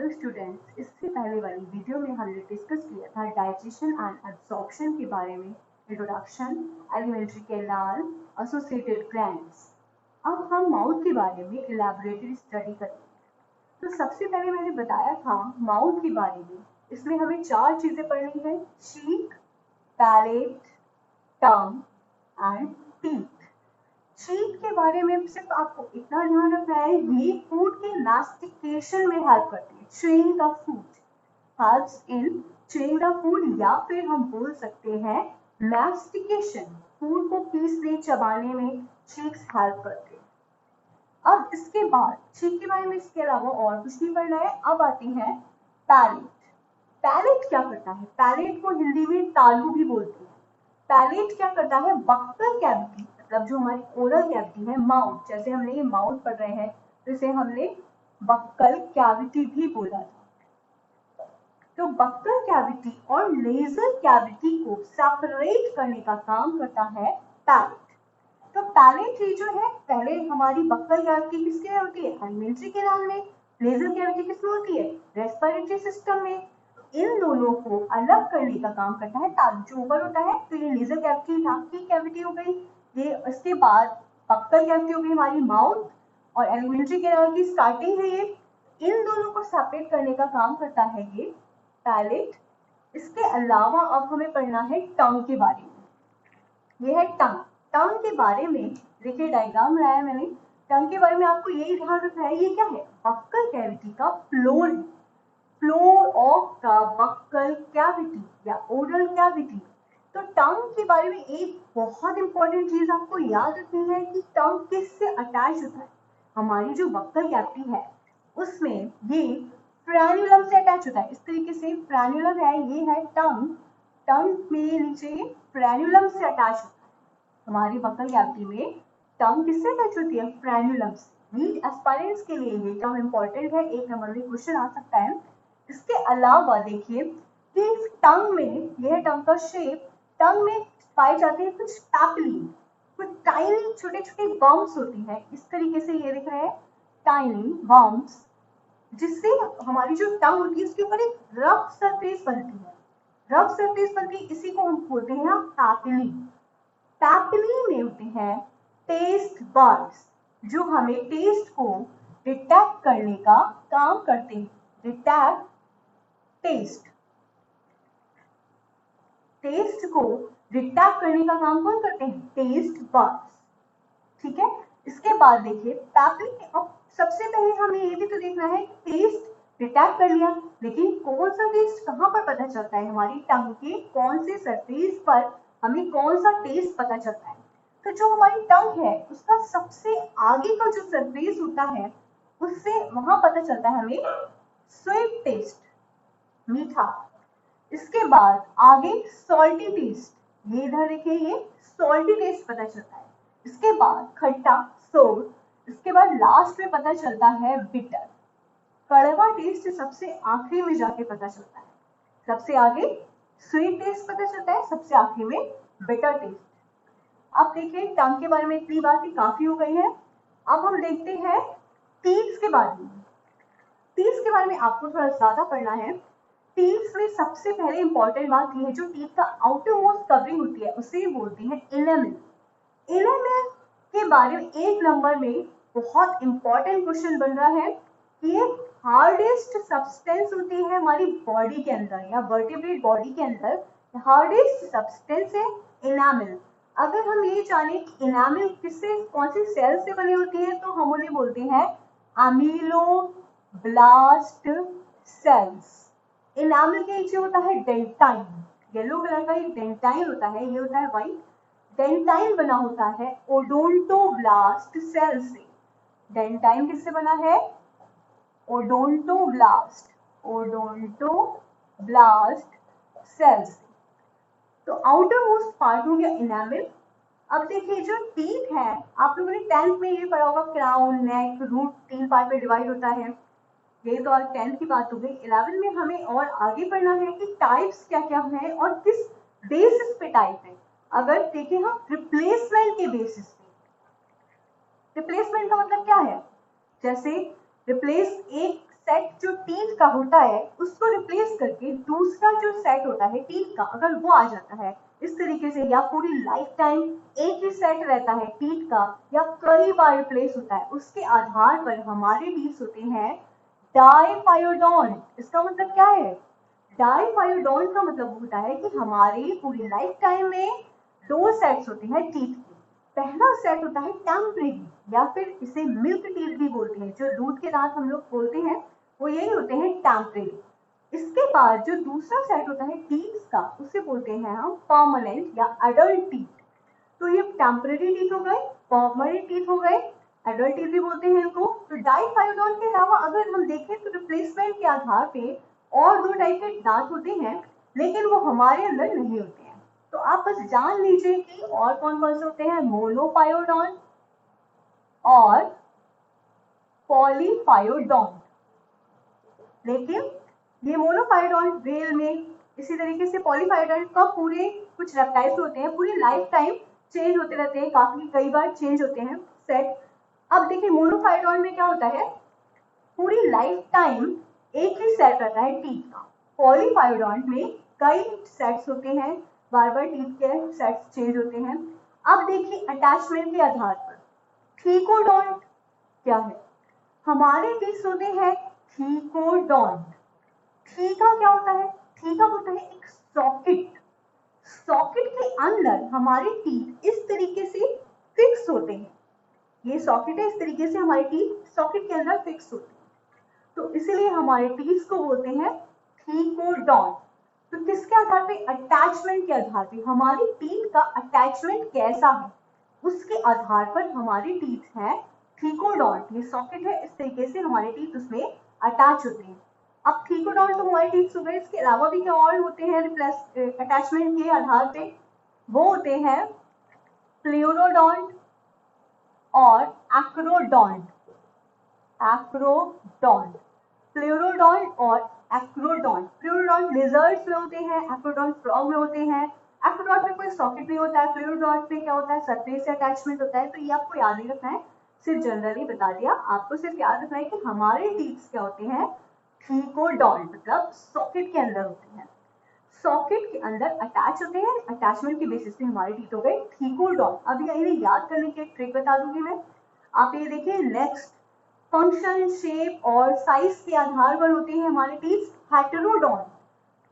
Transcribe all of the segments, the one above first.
तो स्टूडेंट्स, इससे पहले वाली वीडियो में हमने डिस्कस किया था डाइजेशन एंड एब्जॉर्प्शन के बारे में, introduction, alimentary canal, associated glands. अब हम माउथ के बारे में इलैबोरेटली स्टडी करेंगे। तो सबसे पहले मैंने बताया था माउथ के बारे में, इसमें हमें 4 चीजें पढ़नी है: चीक, पैलेट, टंग एंड टीथ। चीक के बारे में सिर्फ आपको इतना ध्यान रखना है, ये फूड के मास्टिकेशन में हेल्प करती है। Chewing the food helps in chewing the food, या फिर हम बोल सकते हैं मास्टिकेशन, फूड को पीसने चबाने में चीक्स हेल्प करते हैं। अब इसके बाद चीक के बारे में इसके अलावा और कुछ नहीं पढ़ना है। अब आती है पैलेट। पैलेट क्या करता है? पैलेट को हिंदी में तालू भी बोलते हैं। पैलेट क्या करता है? बक्कल कैविटी, मतलब जो हमारी ओरल कैविटी है, माउथ, जैसे हमने ये माउथ पढ़ रहे हैं तो इसे हमने बक्कल कैविटी भी बोला था। तो बक्कल कैविटी और नेजल कैविटी को सेपरेट करने का काम करता है पैलेट। तो पैलेट ही जो है, पहले हमारी बक्कल कैविटी किसके होती है? एलिमेंट्री कैनाल में। नेजल कैविटी किसमें होती है? रेस्पिरेटरी सिस्टम में। इन दोनों को अलग करने का काम करता है तालू, जो ऊपर होता है। तो ये नेजल कैविटी नाक की कैविटी हो गई, ये इसके बाद बक्कल कैविटी हो गई हमारी माउथ, और एलिमेंट्री कैनाल की स्टार्टिंग है ये। इन दोनों को सेपरेट करने का काम करता है ये पैलेट। इसके अलावा अब हमें पढ़ना है टंग के बारे में। ये है टंग। टंग के बारे में देखिए डायग्राम बनाया मैंने। टंग के बारे में आपको यही ध्यान रखना है, ये क्या है? बक्कल कैविटी का फ्लोर है, floor of the buccal cavity या ओरल कैविटी। तो टंग के बारे में एक बहुत इंपॉर्टेंट चीज आपको याद रखनी है कि टंग किससे अटैच होता है। हमारी जो बक्कल कैविटी है उसमें ये फ्रेन्यूलम से अटैच होता है। इस तरीके से फ्रेन्यूलम है, ये है टंग। टंग में नीचे फ्रेन्यूलम से अटैच होता है। हमारी बक्कल कैविटी में टंग किससे अटैच होती है? फ्रेन्यूलम से। नीट एस्पायरेंट्स के लिए ये टर्म इंपॉर्टेंट है, एक नंबर में क्वेश्चन आ सकता है। इसके अलावा देखिए कि टंग में, यह टंग का शेप, टंग में पाए जाते हैं कुछ पैपिली, कुछ टाइनी छोटे छोटे बम्प्स होती हैं। इस तरीके से ये दिख रहे हैं टाइनी बम्प्स, जिससे हमारी जो टंग होती है उसके ऊपर एक रफ सरफेस बनती है। रफ सरफेस बनती है, इसी को हम बोलते हैं पैपिली। पैपिली में होते हैं टेस्ट बड्स, जो हमें टेस्ट को डिटेक्ट करने का काम करते हैं। डिटेक्ट टेस्ट, टेस्ट को डिटेक्ट करने का काम कौन करते हैं? Taste buds. ठीक है। इसके बाद देखिए पैपिली, अब सबसे पहले हमें ये भी तो देखना है कि टेस्ट डिटेक्ट कर लिया, लेकिन कौन सा टेस्ट कहाँ पर पता चलता है? हमारी टंग के कौन से सरफेस पर हमें कौन सा टेस्ट पता चलता है? तो जो हमारी टंग है उसका सबसे आगे का जो सरफेस होता है, उससे वहां पता चलता है हमें स्वीट टेस्ट, मीठा। इसके बाद आगे सॉल्टी टेस्ट, ये इधर देखिए, ये सॉल्टी टेस्ट पता चलता है। इसके बाद खट्टा, सोर। इसके बाद लास्ट में पता चलता है बिटर। कड़वा टेस्ट सबसे आखिरी में जाके पता चलता है। सबसे आगे स्वीट टेस्ट पता चलता है, सबसे आखिरी में बिटर टेस्ट। अब देखिए टंग के बारे में इतनी बातें काफी हो गई है। अब हम देखते हैं टीथ के बारे में। टीथ के बारे में आपको थोड़ा ज्यादा पढ़ना है। टीथ में सबसे पहले इंपॉर्टेंट बात यह है, जो टीथ का आउटर मोस्ट कवरिंग होती है उसे बोलते हैं इनेमल। इनेमल के बारे में एक नंबर में बहुत इंपॉर्टेंट क्वेश्चन बन रहा है कि ये हार्डेस्ट सब्सटेंस होती है हमारी बॉडी के अंदर या वर्टिब्रेट बॉडी के अंदर। हार्डेस्ट सब्सटेंस है इनेमल। अगर हम ये जाने कि इनेमल किससे, कौन सी सेल से बनी होती है, तो हम उन्हें बोलते हैं अमीलोब्लास्ट सेल्स। इनेमल के नीचे होता है डेंटाइन, येलो कलर का एक डेंटाइन होता है, ये होता है व्हाइट। डेंटाइन बना होता है ओडोंटोब्लास्ट सेल से। डेंटाइन किससे बना है? ओडोंटोब्लास्ट, ओडोंटोब्लास्ट सेल से। तो आउटर मोस्ट पार्ट हो गया इनेमल। अब देखिए जो टीथ है, आप लोगों ने 10th में ये पढ़ा होगा, क्राउन, नेक, रूट, 3 पार्ट में डिवाइड होता है। ये तो आज 10th की बात हो गई। 11th में हमें और आगे पढ़ना है कि टाइप्स क्या क्या है और किस बेसिस पे टाइप है। अगर देखें हम रिप्लेसमेंट के बेसिस पे, रिप्लेसमेंट का मतलब क्या है? जैसे रिप्लेस, एक सेट जो टीथ का होता है उसको रिप्लेस करके दूसरा जो सेट होता है टीथ का, अगर वो आ जाता है इस तरीके से, या पूरी लाइफ टाइम एक ही सेट रहता है टीथ का, या कई बार रिप्लेस होता है, उसके आधार पर हमारे टीथ होते हैं डाइफायोडोंट। इसका मतलब क्या है? डाइफायोडोंट का मतलब होता है कि हमारी पूरी लाइफ टाइम में दो सेट्स होते हैं टीथ के। पहला सेट होता है टेम्परेरी, या फिर इसे मिल्क टीथ भी बोलते हैं, जो दूध के दांत हम लोग बोलते हैं वो यही होते हैं टेम्परेरी। इसके बाद जो दूसरा सेट होता है टीथ का उसे बोलते हैं हम परमानेंट या एडल्ट टीथ। तो ये टेम्परेरी टीथ हो गए, परमानेंट टीथ हो गए, एडल्ट टीथ भी बोलते हैं इनको। तो डाइफायोडोंट के अलावा अगर हम देखें तो रिप्लेसमेंट के आधार पे और दो टाइप के दांत होते हैं, लेकिन वो हमारे अंदर नहीं होते हैं। तो आप बस जान लीजिए कि और कौन कौन से होते हैं, मोनोपायोडोंट और पॉलीपायोडोंट। लेकिन ये मोनोपायोडोंट वेल में, इसी तरीके से पॉलीपायोडोंट का पूरे कुछ रेप्टाइल्स होते हैं पूरी लाइफ टाइम चेंज होते रहते हैं, काफी कई बार चेंज होते हैं सेट। अब देखिए मोनोपायोडोंट में क्या होता है, पूरी लाइफ टाइम एक ही सेट रहता है टीथ का। पॉलीपायोडोंट में कई सेट्स होते हैं, बार बार टीथ के सेट्स चेंज होते हैं। अब देखिए अटैचमेंट के आधार पर थीकोडोंट क्या है, हमारे टीथ होते हैं थीकोडोंट। थीका क्या होता है, थीका होता है एक सॉकेट। सॉकेट के अंदर हमारे टीथ इस तरीके से फिक्स होते हैं, ये सॉकेट है, इस तरीके से हमारे टीथ सॉकेट के अंदर फिक्स होते हैं, तो इसीलिए हमारे टीथ को बोलते हैं थीकोडोंट। तो किसके आधार पे, अटैचमेंट के आधार पे, हमारी टीथ का अटैचमेंट कैसा है उसके आधार पर हमारे टीथ है थीकोडोंट। ये सॉकेट है, इस तरीके से हमारे टीथ उसमें अटैच होते हैं। अब थीकोडोंट तो हमारे टीथ हो गए, इसके अलावा भी क्या और होते हैं अटैचमेंट के आधार पे, वो होते हैं प्लेरोडोंट और एक्रोडोंट। एक्रोडोंट, प्लेरोडोंट और एक्रोडोंट। प्लेरोडोंट लिजर्ड्स में होते हैं, एक्रोडोंट फ्रॉग में होते हैं। एक्रोडोंट में कोई सॉकेट नहीं होता है, प्लेरोडोंट में क्या होता है, सरफेस से अटैचमेंट होता है। तो ये आपको याद नहीं रखना है, सिर्फ जनरली बता दिया, आपको सिर्फ याद रखना है कि हमारे टीथ क्या होते हैं, थीकोडोंट, मतलब सॉकेट के अंदर होते हैं, सॉकेट के अंदर अटैच होते हैं। अटैचमेंट के बेसिस पे हमारे टीथ हो गए थीकोडोंट। अब इन्हें याद करने की एक ट्रिक बता दूंगी मैं, आप ये देखिए नेक्स्ट। फंक्शन, शेप और साइज के आधार पर होते हैं हमारे टीथ हेटेरोडोंट।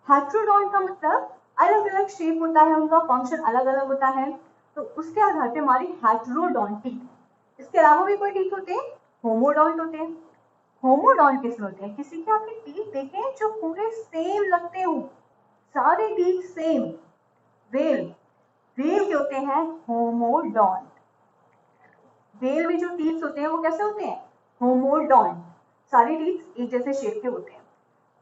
हेटेरोडोंट का मतलब अलग अलग शेप होता है, उनका फंक्शन अलग अलग होता है, तो उसके आधार पे हमारी हेटेरोडोंट टीथ। इसके अलावा भी कोई टीथ होते हैं, होमोडोंट होते हैं। होमोडोंट किसमें होते हैं, किसी के आपके टीथ देखे जो पूरे सेम लगते हो, सारे टीथ सेम, वेल, वेल के होते हैं होमोडोंट। वेल में जो टीथ होते हैं वो कैसे होते हैं, होमोडोंट, सारे टीथ एक जैसे शेप के होते हैं।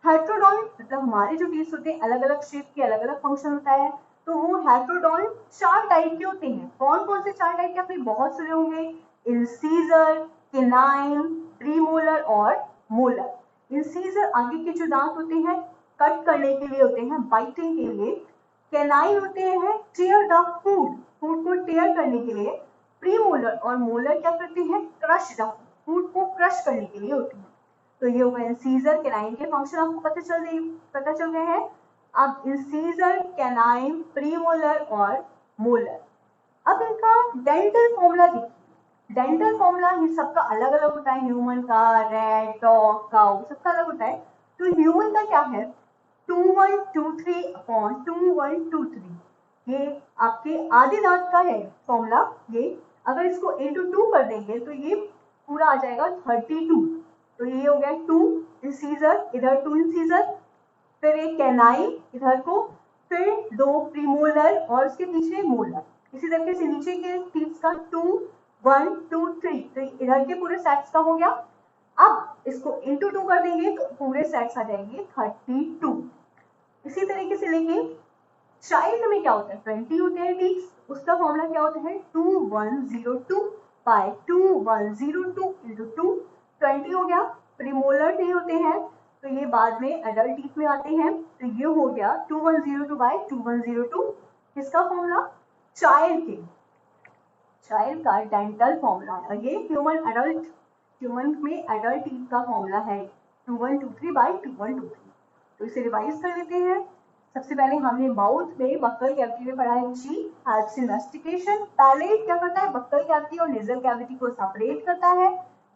हेटेरोडोंट मतलब हमारे जो टीथ होते हैं अलग अलग शेप के, अलग अलग फंक्शन होता है, तो वो हेटेरोडोंट चार टाइप के होते हैं। कौन कौन से चार टाइप के, आपने बहुत सुने होंगे, इंसीजर, केनाइन, प्रीमोलर और मोलर। इंसीजर आगे के जो दांत होते हैं कट करने के लिए होते हैं, बाइटिंग के लिए। केनाइन होते हैं टेयर द फूड, फूड को टेयर करने के लिए। प्रीमोलर और मोलर क्या करते हैं, क्रश द फूड को क्रश करने के लिए होते हैं। तो ये हुआ इंसीजर, कैनाइन के फंक्शन आपको पता चल गए हैं। अब इंसीजर, कैनाइन, प्रीमोलर और मोलर। अब इनका डेंटल फॉर्मूला देखिए, डेंटल फॉर्मूला ये सबका अलग अलग होता है, ह्यूमन का, रैट, डॉग, काउ, सबका अलग होता है। तो ह्यूमन का क्या है, 2123 अपॉन 2123, ये आपके आधे दांत का है फॉर्मूला। ये अगर इसको इंटू 2 कर देंगे तो ये पूरा आ जाएगा 32। तो ये हो गया 2 इंसीजर, इधर 2 इंसीजर, फिर एक कैनाइन इधर को, फिर 2 प्रीमोलर और उसके पीछे मोलर। इसी तरीके से नीचे के टीथ का 2 1 2 3, तो इधर के पूरे सेट्स का हो गया। अब इसको इंटू 2 कर देंगे तो पूरे सेट्स आ जाएंगे 32। इसी तरीके से लेंगे चाइल्ड में क्या होता है, 20 होते हैं टीथ, उसका फॉर्मूला क्या होता है, 2102 बाय 2102 इंटू 2, 20 हो गया। प्रीमोलर टीथ होते हैं तो ये बाद में एडल्ट टीथ में आते हैं, तो ये हो गया 2102 बाय 2102, किसका फॉर्मूला, चाइल्ड के, चाइल्ड का डेंटल फॉर्मूला है। और ये ह्यूमन में एडल्ट टीथ का फॉर्मूला है। 2123/2123। तो इसे रिवाइज कर लेते हैं। सबसे पहले हमने माउथ में बक्कल कैविटी में पढ़ा है जी हेल्प्स इन मैस्टिकेशन। पैलेट क्या करता है, बक्कल कैविटी और नेजल कैविटी को सेपरेट करता है।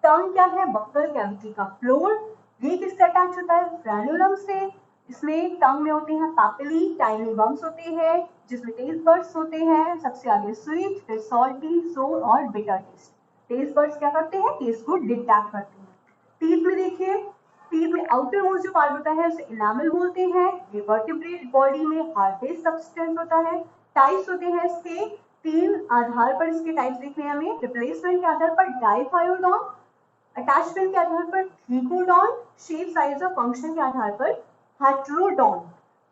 टंग क्या है, बक्कल कैविटी का फ्लोर। ये किससे अटैच होता है, फ्रेन्यूलम से। इसमें टंग में होते हैं पैपिली, टाइनी बम्स होते हैं जिसमें टेस्ट बड्स होते हैं। सबसे आगे स्वीट, फिर सॉल्टी, सोर और बिटर टेस्ट। टेस्ट बड्स क्या करते हैं, टेस्ट को डिटेक्ट करते हैं। टीथ में देखिए, टीथ में आउटर मोस्ट जो पार्ट होता है उसे इनामल बोलते हैं। ये वर्टिब्रेट बॉडी में हार्डेस्ट सब्सटेंस होता है। टाइप्स होते हैं इसके, 3 आधार पर इसके टाइप्स देखने हैं हमें। रिप्लेसमेंट के आधार पर डाइफायोडॉन, अटैचमेंट के आधार पर थिकोडॉन, शेप, साइज और फंक्शन के आधार पर हेटेरोडॉन।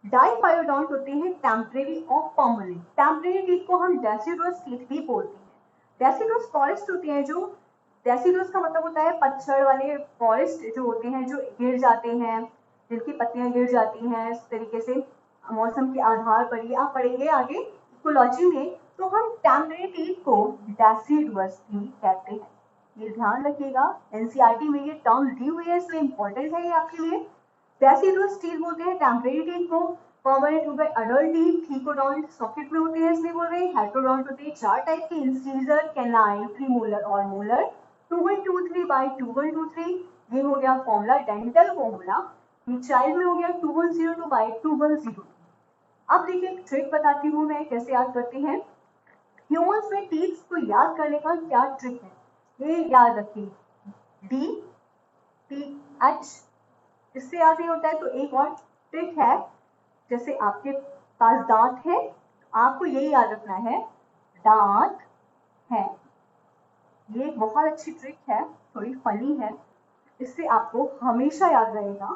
डाइफायोडॉन्ट होते हैं टेम्परेरी और परमानेंट। टेम्परेरी टीथ को हम डेसिडुअस टीथ भी बोलते हैं। डेसिडुअस फॉरेस्ट होते हैं जो, डेसिडुअस का मतलब होता है पतझड़ वाले फॉरेस्ट जो होते हैं, जो गिर जाते हैं, जिनकी पत्तियां गिर जाती हैं इस तरीके से मौसम के आधार पर। ये आप पढ़ेंगे आगे इकोलॉजी में। तो हम टेम्परेरी टीथ को डेसिडुअस टीथ कहते हैं, ये ध्यान रखिएगा। एनसीईआरटी में ये टर्म दी हुई है इसलिए इंपॉर्टेंट है ये आपके लिए। डेसिडुअस टीथ बोलते हैं टेम्परेरी टीथ को। परमानेंट हो गए अडल्ट टीथ, थिकोडॉन्ट सॉकेट में होते हैं इसलिए बोल रहे हैं। हेटेरोडॉन्ट होते हैं 4 टाइप के, इंसीजर, कैनाइन, प्रीमोलर और मोलर। 2123/2123 ये हो गया फॉर्मूला, डेंटल फॉर्मूला। ये चाइल्ड में हो गया 2102/2102। अब देखिए एक ट्रिक बताती हूँ मैं कैसे याद करते हैं। ह्यूमंस में टीथ को याद करने का क्या ट्रिक है, ये याद रखिए। DTH इससे याद नहीं होता है तो एक और ट्रिक है। जैसे आपके पास दांत है, आपको यही याद रखना है, दांत है। ये एक बहुत अच्छी ट्रिक है, थोड़ी फनी है। इससे आपको हमेशा याद रहेगा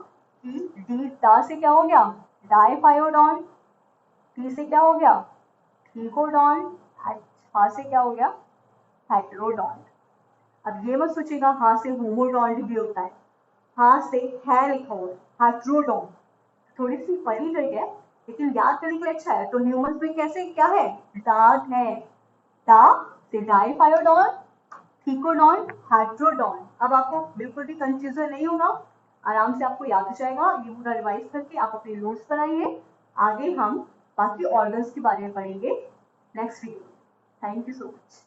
कि डी दा से क्या हो गया, डाइफायोडॉन। टी से क्या हो गया, थिकोडॉन। हा से क्या हो गया, हेटेरोडॉन। अब ये मत सोचिएगा हा से होमोडॉन्ट भी होता है, हा से है लिखा हुआ है, हेटेरोडॉन। थोड़ी सी फनी ट्रिक है लेकिन याद करने के लिए अच्छा है। तो ह्यूमंस में कैसे क्या है, दांत है, दा से डाइफायोडॉन, थिकोडॉन, हेटेरोडॉन। अब आपको बिल्कुल भी कंफ्यूजन नहीं होगा, आराम से आपको याद हो जाएगा। ये पूरा रिवाइज करके आप अपने नोट्स बनाइए। आगे हम बाकी ऑर्गन्स के बारे में पढ़ेंगे next video. Thank you so much.